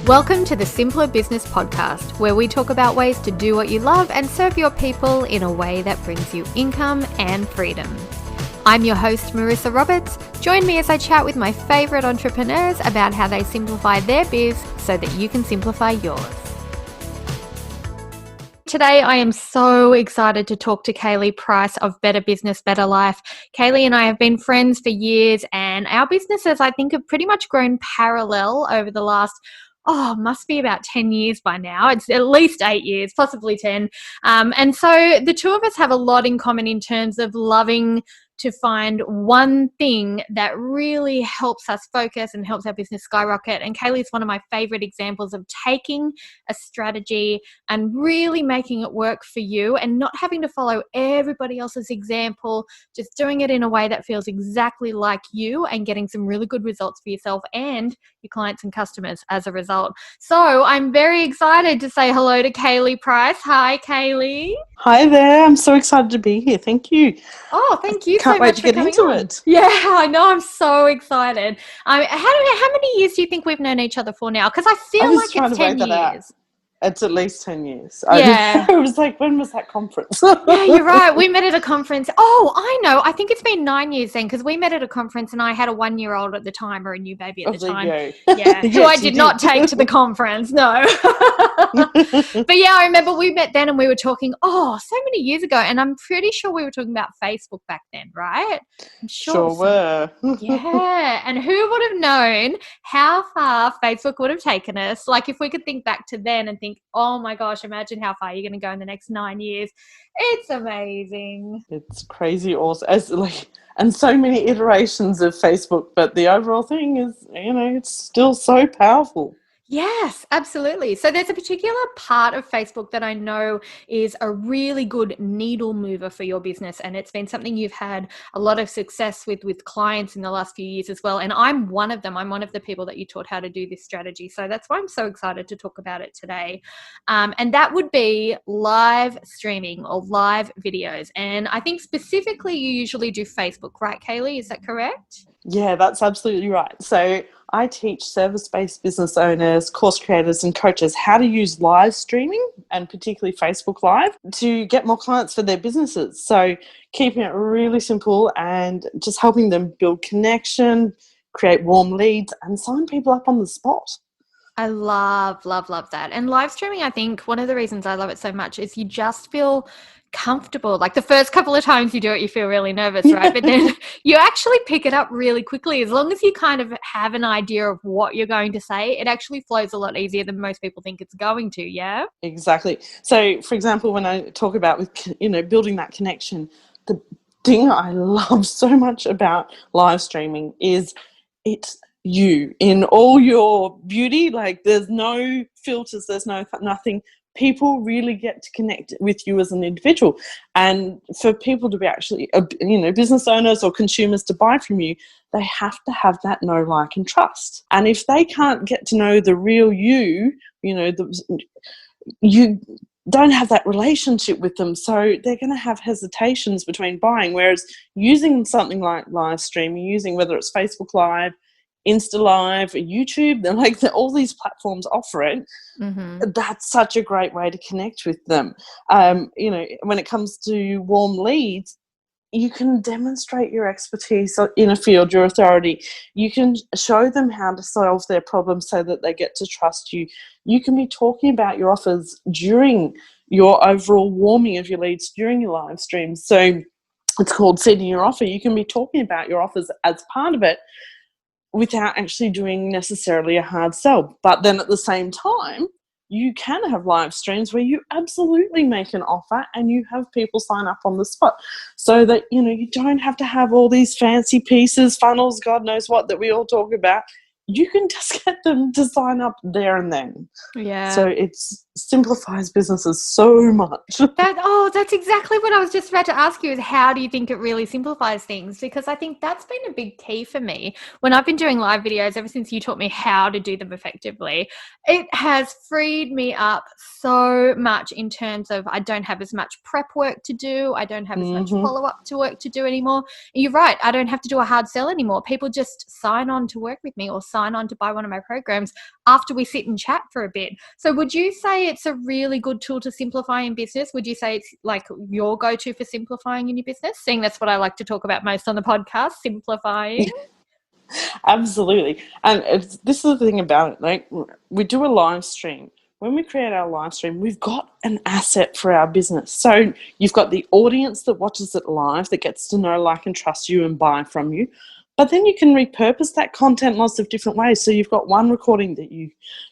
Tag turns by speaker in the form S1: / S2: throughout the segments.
S1: Welcome to the Simpler Business Podcast, where we talk about ways to do what you love and serve your people in a way that brings you income and freedom. I'm your host, Marissa Roberts. Join me as I chat with my favorite entrepreneurs about how they simplify their biz so that you can simplify yours. Today, I am so excited to talk to Caylie Price of Better Business, Better Life. Caylie and I have been friends for years, and our businesses, I think, have pretty much grown parallel over the last must be about 10 years by now. It's at least 8 years, possibly 10. And so the two of us have a lot in common in terms of loving to find one thing that really helps us focus and helps our business skyrocket. And Caylie is one of my favorite examples of taking a strategy and really making it work for you and not having to follow everybody else's example, just doing it in a way that feels exactly like you and getting some really good results for yourself and your clients and customers as a result. So I'm very excited to say hello to Caylie Price. Hi, Caylie.
S2: Hi there. I'm so excited to be here. Thank you.
S1: Oh, thank you
S2: Can't
S1: so
S2: wait
S1: much
S2: to
S1: for
S2: get
S1: coming
S2: into
S1: on.
S2: it.
S1: Yeah, I know. I'm so excited. How many years do you think we've known each other for now? Because I feel like it's 10 years.
S2: It's at least 10 years.
S1: Yeah.
S2: I was like, when was that conference?
S1: Yeah, you're right. We met at a conference. Oh, I know. I think it's been 9 years then because we met at a conference and I had a 1-year-old at the time or a new baby at the time. Yeah, who
S2: Yes,
S1: I did not take to the conference. No. But yeah, I remember we met then and we were talking, so many years ago. And I'm pretty sure we were talking about Facebook back then, right? I'm
S2: sure were.
S1: Yeah. And who would have known how far Facebook would have taken us? Like if we could think back to then and think, oh my gosh, imagine how far you're going to go in the next 9 years. It's amazing.
S2: It's crazy awesome. And so many iterations of Facebook, but the overall thing is, it's still so powerful.
S1: Yes, absolutely. So there's a particular part of Facebook that I know is a really good needle mover for your business. And it's been something you've had a lot of success with clients in the last few years as well. And I'm one of them. I'm one of the people that you taught how to do this strategy. So that's why I'm so excited to talk about it today. And that would be live streaming or live videos. And I think specifically you usually do Facebook, right, Caylie? Is that correct?
S2: Yeah, that's absolutely right. So I teach service-based business owners, course creators and coaches how to use live streaming and particularly Facebook Live to get more clients for their businesses. So keeping it really simple and just helping them build connection, create warm leads and sign people up on the spot.
S1: I love that. And live streaming, I think one of the reasons I love it so much is you just feel comfortable. Like the first couple of times you do it, you feel really nervous, right? But then you actually pick it up really quickly. As long as you kind of have an idea of what you're going to say, it actually flows a lot easier than most people think it's going to, yeah?
S2: Exactly. So, for example, when I talk about building that connection, the thing I love so much about live streaming is it's you in all your beauty. Like there's no filters, there's nothing. People really get to connect with you as an individual, and for people to be actually business owners or consumers to buy from you, they have to have that know, like and trust. And if they can't get to know the real you, you don't have that relationship with them, so they're going to have hesitations between buying. Whereas using something like live streaming, using whether it's Facebook Live, Insta Live, YouTube, all these platforms offer it. Mm-hmm. That's such a great way to connect with them. When it comes to warm leads, you can demonstrate your expertise in a field, your authority. You can show them how to solve their problems so that they get to trust you. You can be talking about your offers during your overall warming of your leads during your live streams. So it's called seeding your offer. You can be talking about your offers as part of it, without actually doing necessarily a hard sell. But then at the same time, you can have live streams where you absolutely make an offer and you have people sign up on the spot, so that, you don't have to have all these fancy pieces, funnels, God knows what, that we all talk about. You can just get them to sign up there and then.
S1: Yeah.
S2: So it simplifies businesses so much.
S1: That's exactly what I was just about to ask you, is how do you think it really simplifies things? Because I think that's been a big key for me when I've been doing live videos ever since you taught me how to do them effectively. It has freed me up so much in terms of I don't have as much prep work to do. I don't have as much follow-up work to do anymore. You're right. I don't have to do a hard sell anymore. People just sign on to work with me or sign on to buy one of my programs after we sit and chat for a bit. So would you say it's a really good tool to simplify in business? Would you say it's like your go-to for simplifying in your business? Seeing that's what I like to talk about most on the podcast, simplifying.
S2: Absolutely. And this is the thing about it. Like, we do a live stream. When we create our live stream, we've got an asset for our business. So you've got the audience that watches it live, that gets to know, like, and trust you and buy from you. But then you can repurpose that content lots of different ways. So you've got one recording that you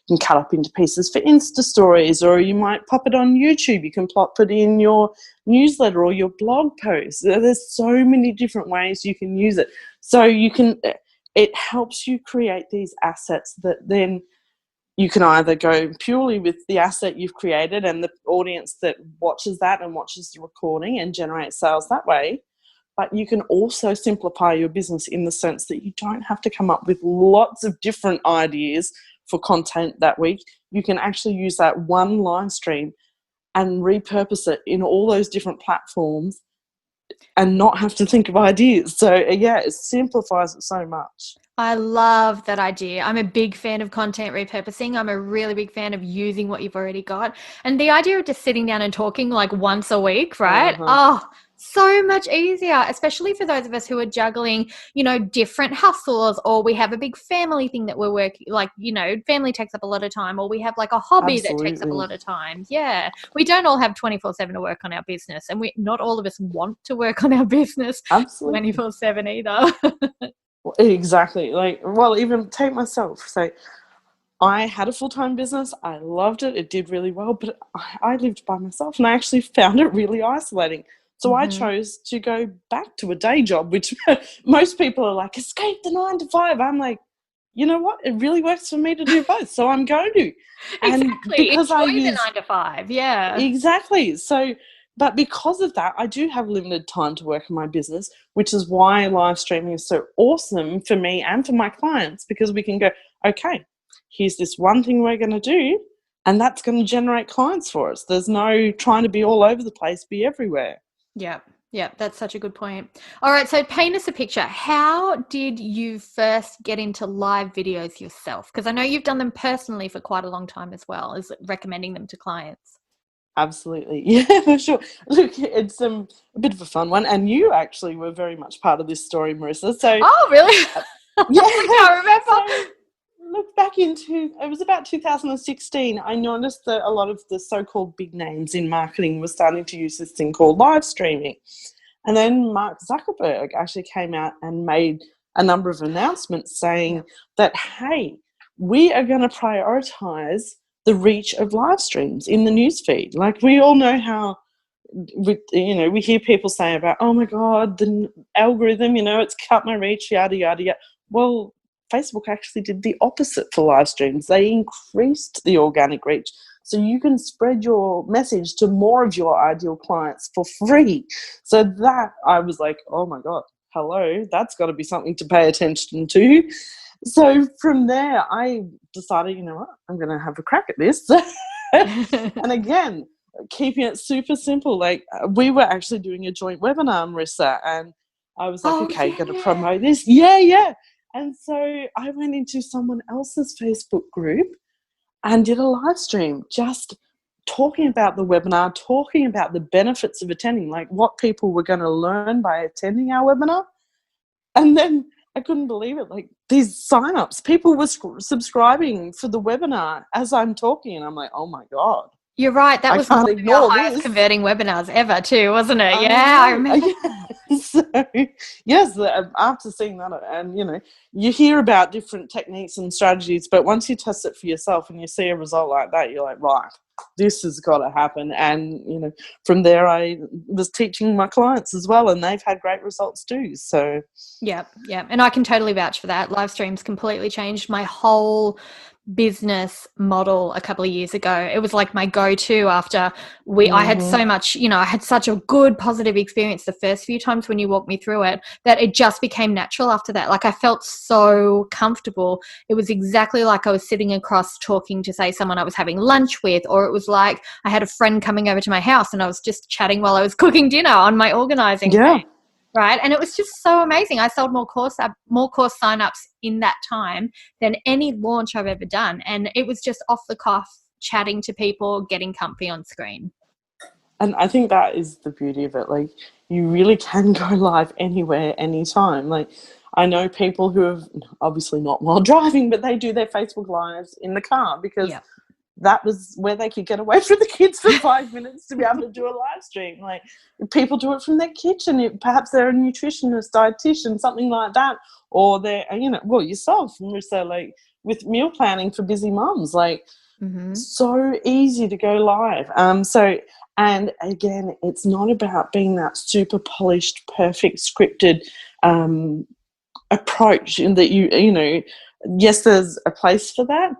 S2: can cut up into pieces for Insta stories, or you might pop it on YouTube. You can pop it in your newsletter or your blog post. There's so many different ways you can use it. So it helps you create these assets that then you can either go purely with the asset you've created and the audience that watches that and watches the recording and generates sales that way. But you can also simplify your business in the sense that you don't have to come up with lots of different ideas for content that week. You can actually use that one live stream and repurpose it in all those different platforms and not have to think of ideas. So yeah, it simplifies it so much.
S1: I love that idea. I'm a big fan of content repurposing. I'm a really big fan of using what you've already got. And the idea of just sitting down and talking like once a week, right? Oh, so much easier, especially for those of us who are juggling, different hustles, or we have a big family thing that we're working, like, family takes up a lot of time, or we have like a hobby that takes up a lot of time. Yeah. We don't all have 24/7 to work on our business, and not all of us want to work on our business 24/7 either.
S2: Exactly. Like, well, even take myself. So I had a full-time business. I loved it. It did really well, but I lived by myself and I actually found it really isolating. So I chose to go back to a day job, which most people are like, escape the 9 to 5. I'm like, you know what? It really works for me to do both. So I'm going to.
S1: And because enjoy the 9 to 5. Yeah.
S2: Exactly. So, but because of that, I do have limited time to work in my business, which is why live streaming is so awesome for me and for my clients, because we can go, okay, here's this one thing we're going to do, and that's going to generate clients for us. There's no trying to be all over the place, be everywhere.
S1: Yeah. Yeah, that's such a good point. All right, so paint us a picture. How did you first get into live videos yourself? Because I know you've done them personally for quite a long time as well as recommending them to clients.
S2: Absolutely. Yeah, for sure. Look, it's a bit of a fun one. And you actually were very much part of this story, Marissa. So,
S1: oh, really?
S2: Yeah.
S1: I remember.
S2: So, look back it was about 2016. I noticed that a lot of the so-called big names in marketing were starting to use this thing called live streaming. And then Mark Zuckerberg actually came out and made a number of announcements saying that, hey, we are going to prioritize the reach of live streams in the newsfeed. Like, we all know how, we hear people say about, oh my God, the algorithm, it's cut my reach, yada, yada, yada. Well, Facebook actually did the opposite for live streams. They increased the organic reach. So you can spread your message to more of your ideal clients for free. So that, I was like, oh my God, hello, that's got to be something to pay attention to. So from there, I decided, you know what, I'm going to have a crack at this. And again, keeping it super simple. Like, we were actually doing a joint webinar, Marissa, and I was like, going to promote this. Yeah. And so I went into someone else's Facebook group and did a live stream, just talking about the webinar, talking about the benefits of attending, like what people were going to learn by attending our webinar. And then I couldn't believe it. Like, these sign-ups, people were subscribing for the webinar as I'm talking, and I'm like, oh my God.
S1: You're right. That was one of your highest converting webinars ever too, wasn't it? I remember.
S2: So, yes, after seeing that, and you hear about different techniques and strategies, but once you test it for yourself and you see a result like that, you're like, right, this has got to happen. And from there, I was teaching my clients as well, and they've had great results too. So
S1: yeah, and I can totally vouch for that. Live streams completely changed my whole business model a couple of years ago. It was like my go-to after I had so much, I had such a good positive experience the first few times when you walked me through it, that it just became natural after that. Like, I felt so comfortable. It was exactly like I was sitting across talking to, say, someone I was having lunch with, or it was like I had a friend coming over to my house and I was just chatting while I was cooking dinner on my organizing thing. Right. And it was just so amazing. I sold more course signups in that time than any launch I've ever done. And it was just off the cuff, chatting to people, getting comfy on screen.
S2: And I think that is the beauty of it. Like, you really can go live anywhere, anytime. Like, I know people who have, obviously not while driving, but they do their Facebook Lives in the car because that was where they could get away from the kids for 5 minutes to be able to do a live stream. Like, people do it from their kitchen. Perhaps they're a nutritionist, dietitian, something like that. Or they're, yourself, Marissa, like with meal planning for busy mums. Like, so easy to go live. And again, it's not about being that super polished, perfect, scripted approach in that yes, there's a place for that,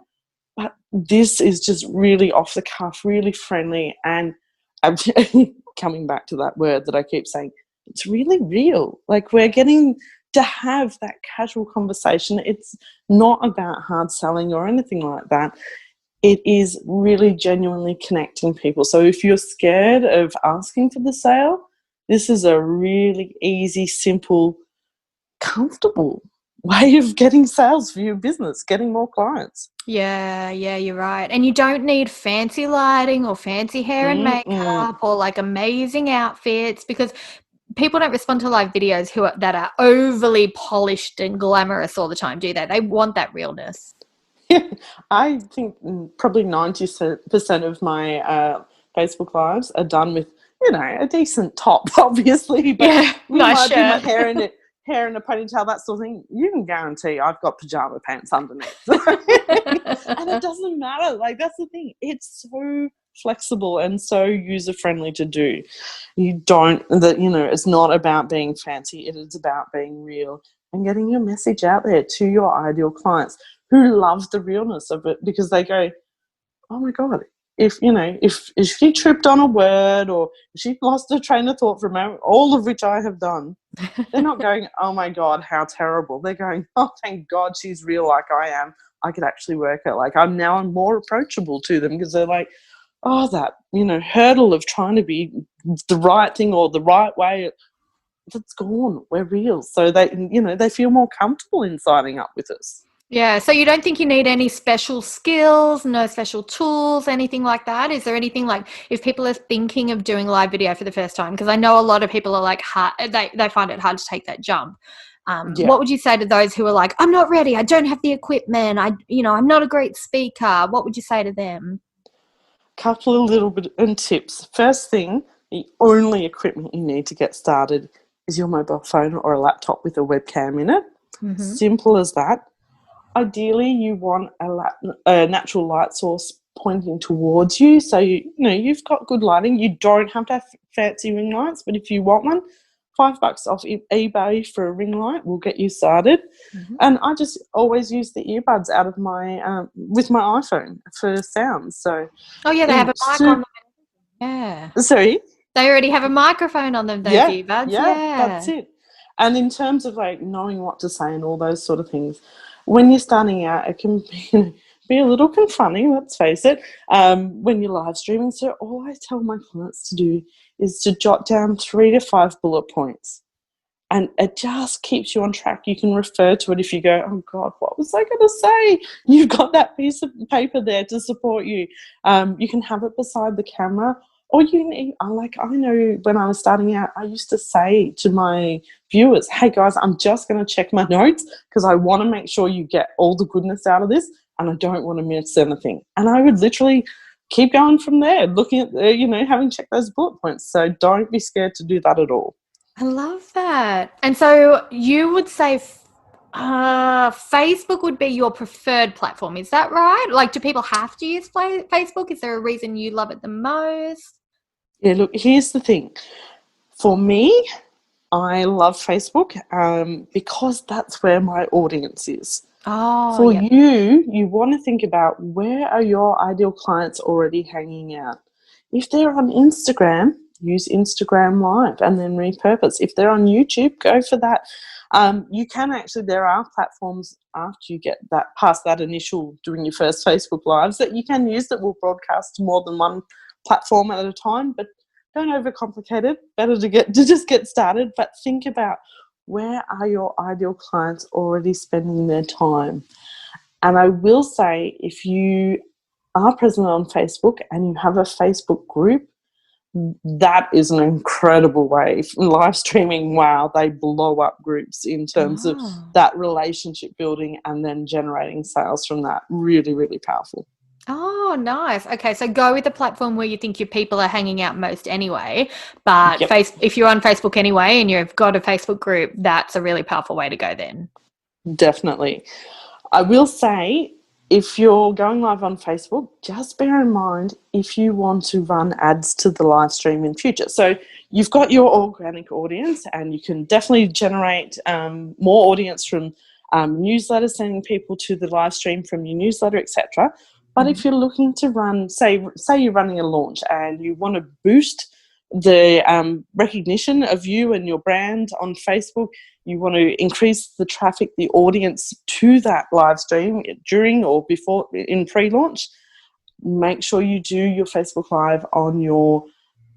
S2: but this is just really off the cuff, really friendly, and coming back to that word that I keep saying, it's really real. Like, we're getting to have that casual conversation. It's not about hard selling or anything like that. It is really genuinely connecting people. So if you're scared of asking for the sale, this is a really easy, simple, comfortable way of getting sales for your business, getting more clients.
S1: Yeah, you're right. And you don't need fancy lighting or fancy hair and makeup or like amazing outfits, because people don't respond to live videos that are overly polished and glamorous all the time, do they? They want that realness.
S2: I think probably 90% of my Facebook Lives are done with, a decent top, obviously, but
S1: nice
S2: might be my
S1: shirt.
S2: hair in a ponytail, that sort of thing. You can guarantee I've got pajama pants underneath. And it doesn't matter. Like, that's the thing. It's so flexible and so user-friendly to do. It's not about being fancy. It is about being real and getting your message out there to your ideal clients who love the realness of it, because they go, oh my God, if she tripped on a word or if she lost her train of thought for a moment, all of which I have done, they're not going, oh my God, how terrible. They're going, oh, thank God she's real like I am. I could actually work it. Like, I'm more approachable to them, because they're like, oh, that, hurdle of trying to be the right thing or the right way, that's gone. We're real. So they feel more comfortable in signing up with us.
S1: Yeah, so you don't think you need any special skills, no special tools, anything like that? Is there anything, like, if people are thinking of doing live video for the first time, because I know a lot of people are like, they find it hard to take that jump. What would you say to those who are like, I'm not ready, I don't have the equipment, I'm not a great speaker? What would you say to them?
S2: Couple of little bit and tips. First thing, the only equipment you need to get started is your mobile phone or a laptop with a webcam in it. Simple as that. Ideally, you want a natural light source pointing towards you, so you've got good lighting. You don't have to have fancy ring lights, but if you want one, $5 off eBay for a ring light will get you started. And I just always use the earbuds out of my with my iPhone for sound. So
S1: they have a mic on them. Yeah.
S2: Sorry.
S1: They already have a microphone on them, those earbuds. Yeah,
S2: that's it. And in terms of like knowing what to say and all those sort of things, when you're starting out, it can be a little confronting, let's face it, when you're live streaming. So all I tell my clients to do is to jot down 3 to 5 bullet points. And it just keeps you on track. You can refer to it if you go, oh, God, what was I going to say? You've got that piece of paper there to support you. You can have it beside the camera. Or I know when I was starting out, I used to say to my viewers, hey, guys, I'm just going to check my notes because I want to make sure you get all the goodness out of this and I don't want to miss anything. And I would literally keep going from there, looking at, having checked those bullet points. So don't be scared to do that at all.
S1: I love that. And so you would say Facebook would be your preferred platform. Is that right? Like, do people have to use Facebook? Is there a reason you love it the most?
S2: Yeah, look, here's the thing. For me, I love Facebook because that's where my audience is.
S1: Oh,
S2: For you want to think about, where are your ideal clients already hanging out? If they're on Instagram, use Instagram Live and then repurpose. If they're on YouTube, go for that. You can actually, there are platforms after you get that past that initial doing your first Facebook Lives that you can use that will broadcast to more than one platform at a time. But don't overcomplicate it. Better to just get started, but think about, where are your ideal clients already spending their time? And I will say, if you are present on Facebook and you have a Facebook group, that is an incredible way. Live streaming, wow, they blow up groups in terms of
S1: Oh.
S2: that relationship building and then generating sales from that. Really, really powerful.
S1: Oh, nice. Okay, so go with the platform where you think your people are hanging out most anyway. But
S2: Yep.
S1: if you're on Facebook anyway and you've got a Facebook group, that's a really powerful way to go then.
S2: Definitely. I will say, if you're going live on Facebook, just bear in mind if you want to run ads to the live stream in future. So you've got your organic audience, and you can definitely generate more audience from newsletters, sending people to the live stream from your newsletter, etc. But if you're looking to run, say you're running a launch and you want to boost the recognition of you and your brand on Facebook, you want to increase the traffic, the audience to that live stream during or before, in pre-launch, make sure you do your Facebook Live on your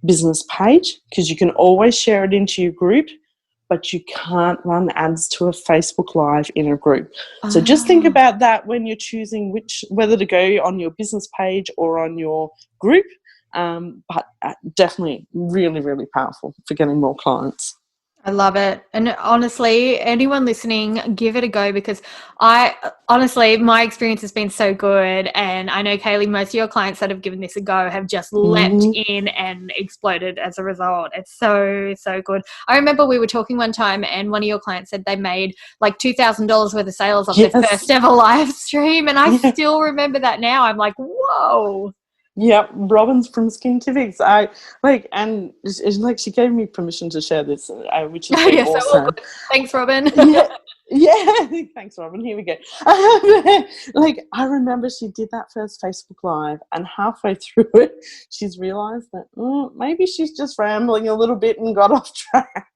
S2: business page, because you can always share it into your group, but you can't run ads to a Facebook Live in a group. So just think about that when you're choosing whether to go on your business page or on your group. But definitely really, really powerful for getting more clients.
S1: I love it. And honestly, anyone listening, give it a go, because my experience has been so good. And I know, Caylie, most of your clients that have given this a go have just leapt in and exploded as a result. It's so, so good. I remember we were talking one time and one of your clients said they made like $2,000 worth of sales on their first ever live stream. And I still remember that now. I'm like, whoa.
S2: Yep, Robin's from Skintifics. And she gave me permission to share this, which is awesome.
S1: So thanks, Robin.
S2: Yeah. Thanks, Robin. Here we go. I remember she did that first Facebook Live, and halfway through it, she's realised that maybe she's just rambling a little bit and got off track.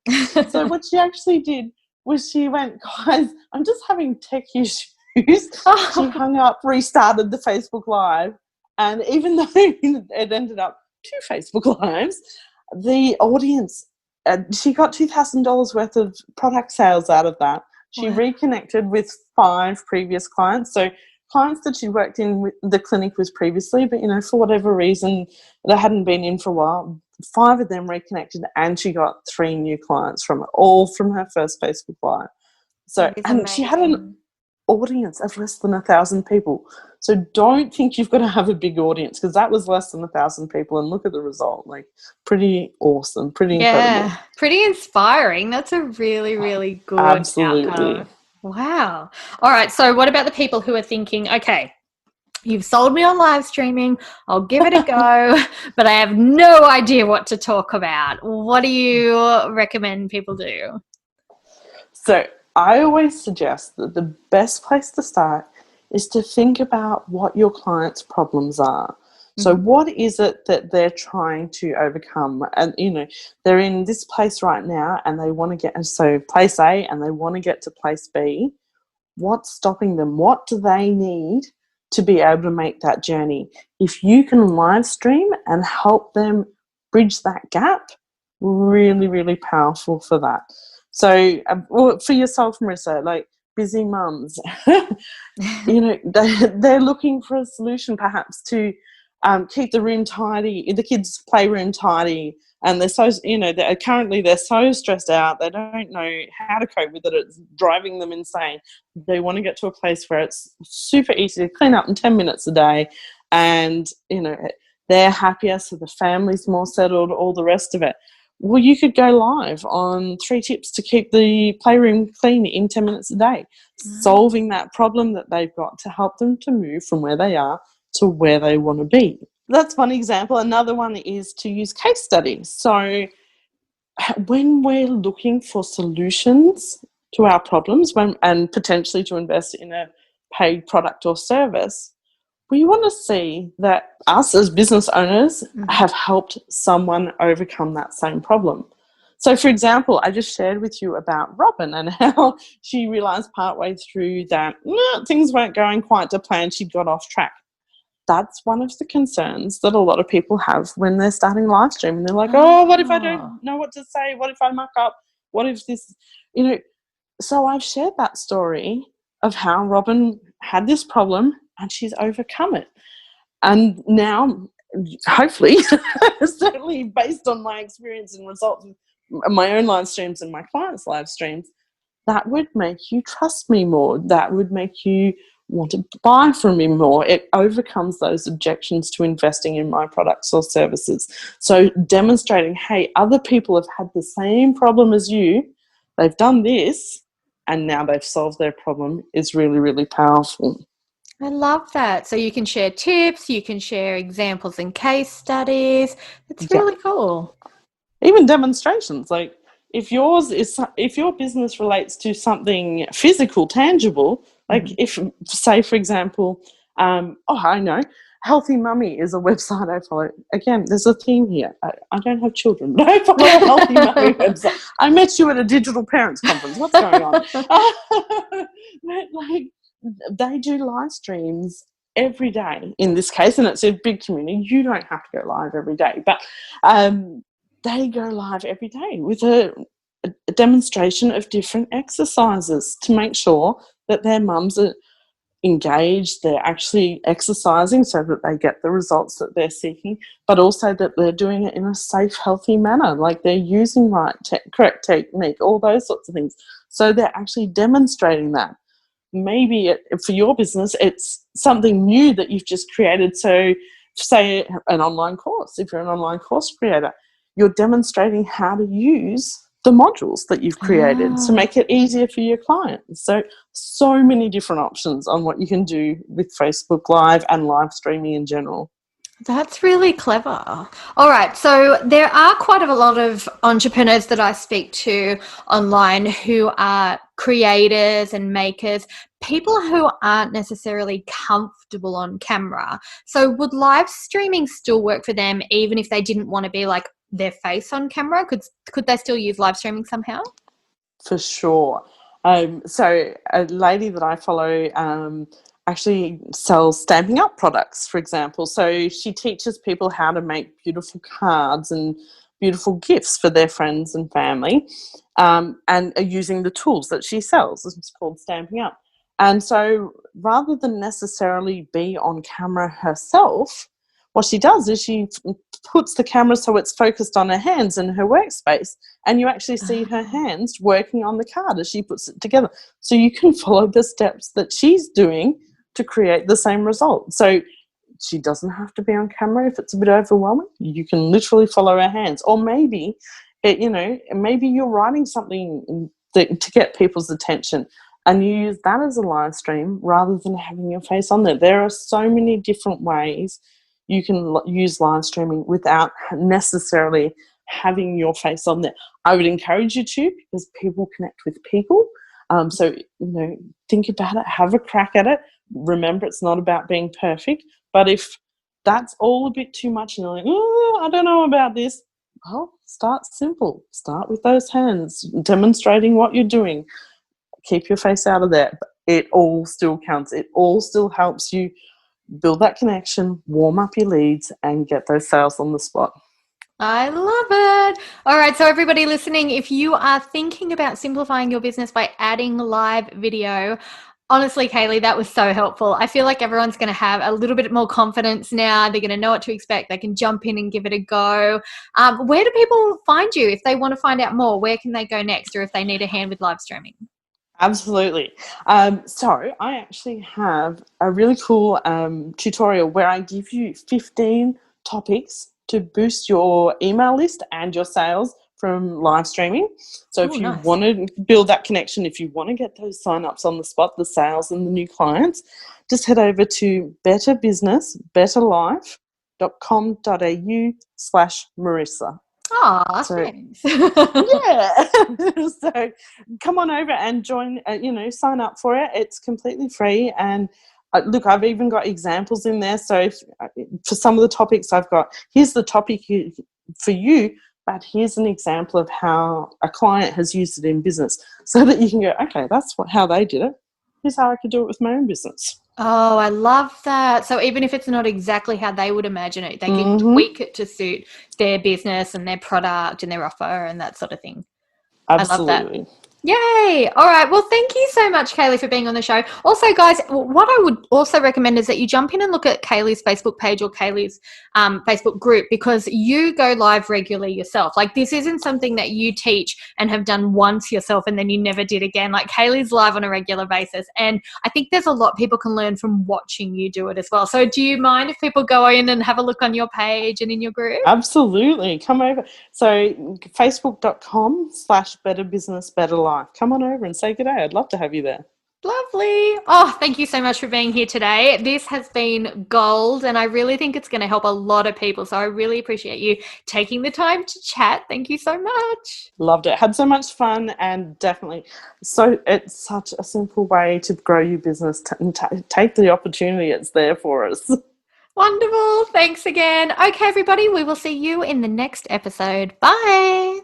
S2: So what she actually did was she went, guys, I'm just having tech issues. She hung up, restarted the Facebook Live. And even though it ended up 2 Facebook Lives, the audience, she got $2,000 worth of product sales out of that. She reconnected with 5 previous clients. So clients that she worked in with the clinic with previously, but, for whatever reason, they hadn't been in for a while. 5 of them reconnected, and she got 3 new clients from it, all from her first Facebook Live. So, and she had an audience of less than 1,000 people. So don't think you've got to have a big audience, because that was less than 1,000 people, and look at the result. Pretty awesome, pretty incredible.
S1: Pretty inspiring. That's a really, really good outcome. Wow. All right, so what about the people who are thinking, okay, you've sold me on live streaming, I'll give it a go, but I have no idea what to talk about. What do you recommend people do?
S2: So I always suggest that the best place to start is to think about what your clients' problems are. So what is it that they're trying to overcome? And, they're in this place right now and they want to get, so place A, and they want to get to place B. What's stopping them? What do they need to be able to make that journey? If you can live stream and help them bridge that gap, really, really powerful for that. So for yourself, Marissa, busy mums, they're looking for a solution perhaps to keep the room tidy, the kids' playroom tidy, and they're so, they're so stressed out, they don't know how to cope with it, it's driving them insane. They want to get to a place where it's super easy to clean up in 10 minutes a day, and, they're happier, so the family's more settled, all the rest of it. Well, you could go live on 3 tips to keep the playroom clean in 10 minutes a day, solving that problem that they've got to help them to move from where they are to where they want to be. That's one example. Another one is to use case studies. So when we're looking for solutions to our problems and potentially to invest in a paid product or service, we want to see that us as business owners have helped someone overcome that same problem. So, for example, I just shared with you about Robin and how she realised partway through that things weren't going quite to plan. She got off track. that's one of the concerns that a lot of people have when they're starting live streaming. They're like, oh, what if I don't know what to say? What if I muck up? What if this, so I've shared that story of how Robin had this problem and she's overcome it. And now, hopefully, certainly based on my experience and results of my own live streams and my clients' live streams, that would make you trust me more. That would make you want to buy from me more. It overcomes those objections to investing in my products or services. So demonstrating, hey, other people have had the same problem as you, they've done this, and now they've solved their problem is really, really powerful.
S1: I love that. So you can share tips, you can share examples and case studies. It's really cool.
S2: Even demonstrations, like if your business relates to something physical, tangible, like if, say, for example, I know, Healthy Mummy is a website I follow. Again, there's a theme here. I don't have children, but I follow a Healthy Mummy website. I met you at a digital parents conference. What's going on? Like, they do live streams every day in this case, and it's a big community. You don't have to go live every day, but they go live every day with a demonstration of different exercises to make sure that their mums are engaged, they're actually exercising so that they get the results that they're seeking, but also that they're doing it in a safe, healthy manner, like they're using correct technique, all those sorts of things. So they're actually demonstrating that. Maybe for your business, it's something new that you've just created. So say an online course, if you're an online course creator, you're demonstrating how to use the modules that you've created to make it easier for your clients. So many different options on what you can do with Facebook Live and live streaming in general.
S1: That's really clever. All right. So there are quite a lot of entrepreneurs that I speak to online who are creators and makers, people who aren't necessarily comfortable on camera. So would live streaming still work for them even if they didn't want to be like their face on camera? Could they still use live streaming somehow?
S2: For sure. So a lady that I follow actually sells Stampin' Up products, for example. So she teaches people how to make beautiful cards and beautiful gifts for their friends and family, and are using the tools that she sells. It's called Stampin' Up. And so rather than necessarily be on camera herself, what she does is she puts the camera so it's focused on her hands in her workspace, and you actually see her hands working on the card as she puts it together. So you can follow the steps that she's doing to create the same result. So she doesn't have to be on camera if it's a bit overwhelming. You can literally follow her hands. Or maybe, maybe you're writing something to get people's attention, and you use that as a live stream rather than having your face on there. There are so many different ways you can use live streaming without necessarily having your face on there. I would encourage you to, because people connect with people. So, think about it, have a crack at it. Remember, it's not about being perfect. But if that's all a bit too much and you're like, oh, I don't know about this, well, start simple. Start with those hands, demonstrating what you're doing. Keep your face out of there. It all still counts. It all still helps you build that connection, warm up your leads, and get those sales on the spot.
S1: I love it. All right. So everybody listening, if you are thinking about simplifying your business by adding live video, honestly, Caylie, that was so helpful. I feel like everyone's going to have a little bit more confidence now. They're going to know what to expect. They can jump in and give it a go. Where do people find you if they want to find out more? Where can they go next, or if they need a hand with live streaming?
S2: Absolutely. So I actually have a really cool tutorial where I give you 15 topics to boost your email list and your sales from live streaming. So if you want to build that connection, if you want to get those signups on the spot, the sales and the new clients, just head over to betterbusinessbetterlife.com.au/Marissa.
S1: Oh, thanks.
S2: Yeah. So come on over and join, sign up for it. It's completely free. And look, I've even got examples in there. So for some of the topics I've got, here's the topic for you, but here's an example of how a client has used it in business, so that you can go, okay, that's how they did it. Here's how I could do it with my own business.
S1: Oh, I love that. So even if it's not exactly how they would imagine it, they can
S2: Mm-hmm.
S1: tweak it to suit their business and their product and their offer and that sort of thing. I love that.
S2: Absolutely.
S1: Yay! All right. Well, thank you so much, Caylie, for being on the show. Also, guys, what I would also recommend is that you jump in and look at Caylie's Facebook page or Caylie's Facebook group, because you go live regularly yourself. Like, this isn't something that you teach and have done once yourself and then you never did again. Like, Caylie's live on a regular basis. And I think there's a lot people can learn from watching you do it as well. So do you mind if people go in and have a look on your page and in your group?
S2: Absolutely. Come over. So facebook.com/Better Business Better Life. Come on over and say good day. I'd love to have you there.
S1: Lovely. Oh, thank you so much for being here today. This has been gold, and I really think it's going to help a lot of people. So I really appreciate you taking the time to chat. Thank you so much.
S2: Loved it. Had so much fun, and definitely it's such a simple way to grow your business. Take the opportunity. It's there for us.
S1: Wonderful. Thanks again. Okay, everybody, we will see you in the next episode. Bye.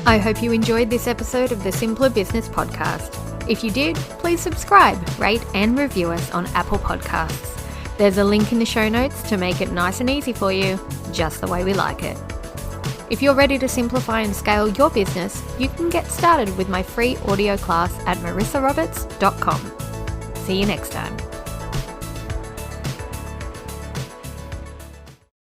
S1: I hope you enjoyed this episode of the Simpler Business Podcast. If you did, please subscribe, rate and review us on Apple Podcasts. There's a link in the show notes to make it nice and easy for you, just the way we like it. If you're ready to simplify and scale your business, you can get started with my free audio class at marissaroberts.com. See you next time.